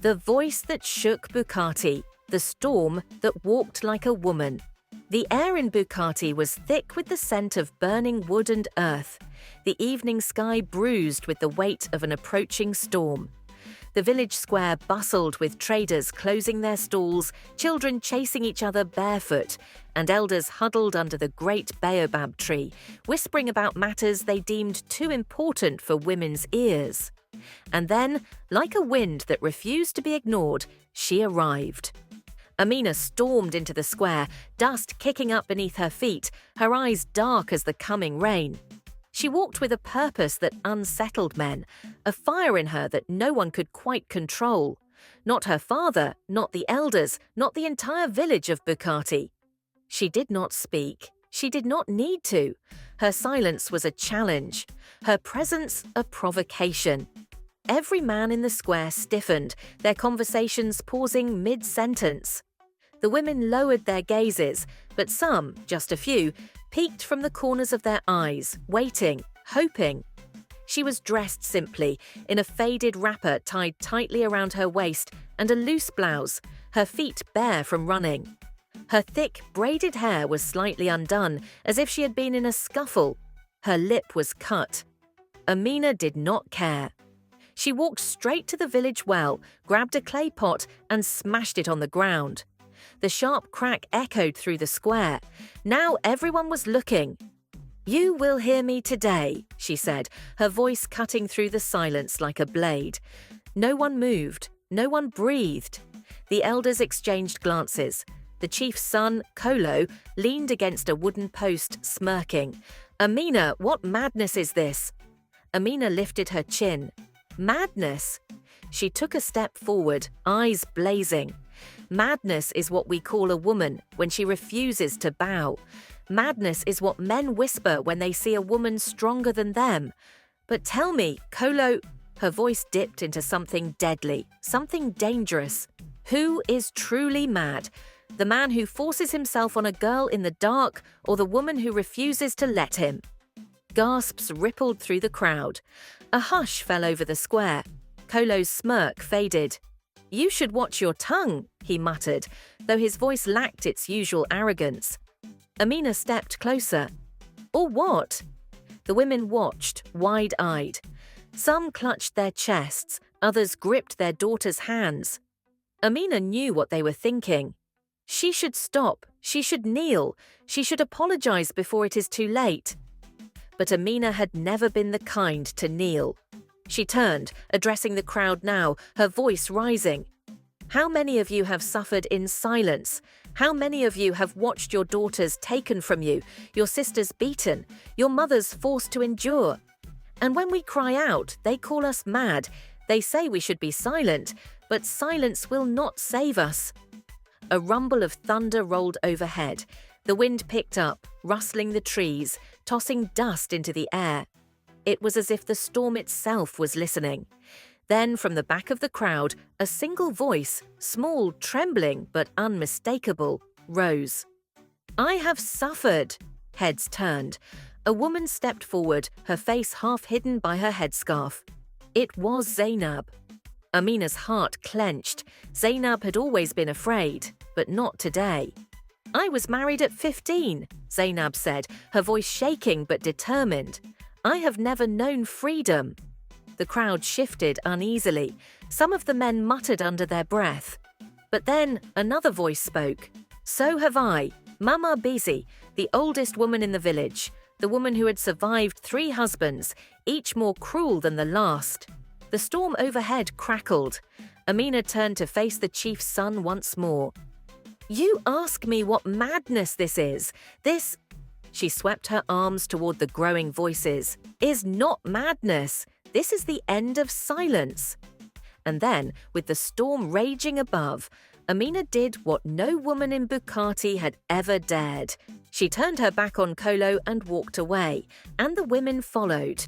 The voice that shook Bukati, the storm that walked like a woman. The air in Bukati was thick with the scent of burning wood and earth, the evening sky bruised with the weight of an approaching storm. The village square bustled with traders closing their stalls, children chasing each other barefoot, and elders huddled under the great baobab tree, whispering about matters they deemed too important for women's ears. And then, like a wind that refused to be ignored, she arrived. Amina stormed into the square, dust kicking up beneath her feet, her eyes dark as the coming rain. She walked with a purpose that unsettled men, a fire in her that no one could quite control. Not her father, not the elders, not the entire village of Bukati. She did not speak. She did not need to. Her silence was a challenge, her presence a provocation. Every man in the square stiffened, their conversations pausing mid-sentence. The women lowered their gazes, but some, just a few, peeked from the corners of their eyes, waiting, hoping. She was dressed simply, in a faded wrapper tied tightly around her waist and a loose blouse, her feet bare from running. Her thick, braided hair was slightly undone, as if she had been in a scuffle. Her lip was cut. Amina did not care. She walked straight to the village well, grabbed a clay pot and smashed it on the ground. The sharp crack echoed through the square. Now everyone was looking. "You will hear me today," she said, her voice cutting through the silence like a blade. No one moved. No one breathed. The elders exchanged glances. The chief's son, Kolo, leaned against a wooden post, smirking. "Amina, what madness is this?" Amina lifted her chin. Madness? She took a step forward, eyes blazing. Madness is what we call a woman when she refuses to bow. Madness is what men whisper when they see a woman stronger than them. But tell me, Kolo, her voice dipped into something deadly, something dangerous. Who is truly mad? The man who forces himself on a girl in the dark, or the woman who refuses to let him? Gasps rippled through the crowd. A hush fell over the square. Kolo's smirk faded. "You should watch your tongue," he muttered, though his voice lacked its usual arrogance. Amina stepped closer. "Or what?" The women watched, wide-eyed. Some clutched their chests, others gripped their daughters' hands. Amina knew what they were thinking. She should stop, she should kneel, she should apologize before it is too late. But Amina had never been the kind to kneel. She turned, addressing the crowd now, her voice rising. "How many of you have suffered in silence? How many of you have watched your daughters taken from you, your sisters beaten, your mothers forced to endure? And when we cry out, they call us mad. They say we should be silent, but silence will not save us." A rumble of thunder rolled overhead. The wind picked up, rustling the trees, tossing dust into the air. It was as if the storm itself was listening. Then, from the back of the crowd, a single voice, small, trembling, but unmistakable, rose. "I have suffered." Heads turned. A woman stepped forward, her face half hidden by her headscarf. It was Zainab. Amina's heart clenched. Zainab had always been afraid, but not today. "I was married at 15, Zainab said, her voice shaking but determined. "I have never known freedom." The crowd shifted uneasily. Some of the men muttered under their breath. But then another voice spoke. "So have I. Mama Bizi, the oldest woman in the village, the woman who had survived 3 husbands, each more cruel than the last." The storm overhead crackled. Amina turned to face the chief's son once more. "You ask me what madness this is. This," she swept her arms toward the growing voices, "is not madness. This is the end of silence." And then, with the storm raging above, Amina did what no woman in Bukati had ever dared. She turned her back on Kolo and walked away, and the women followed.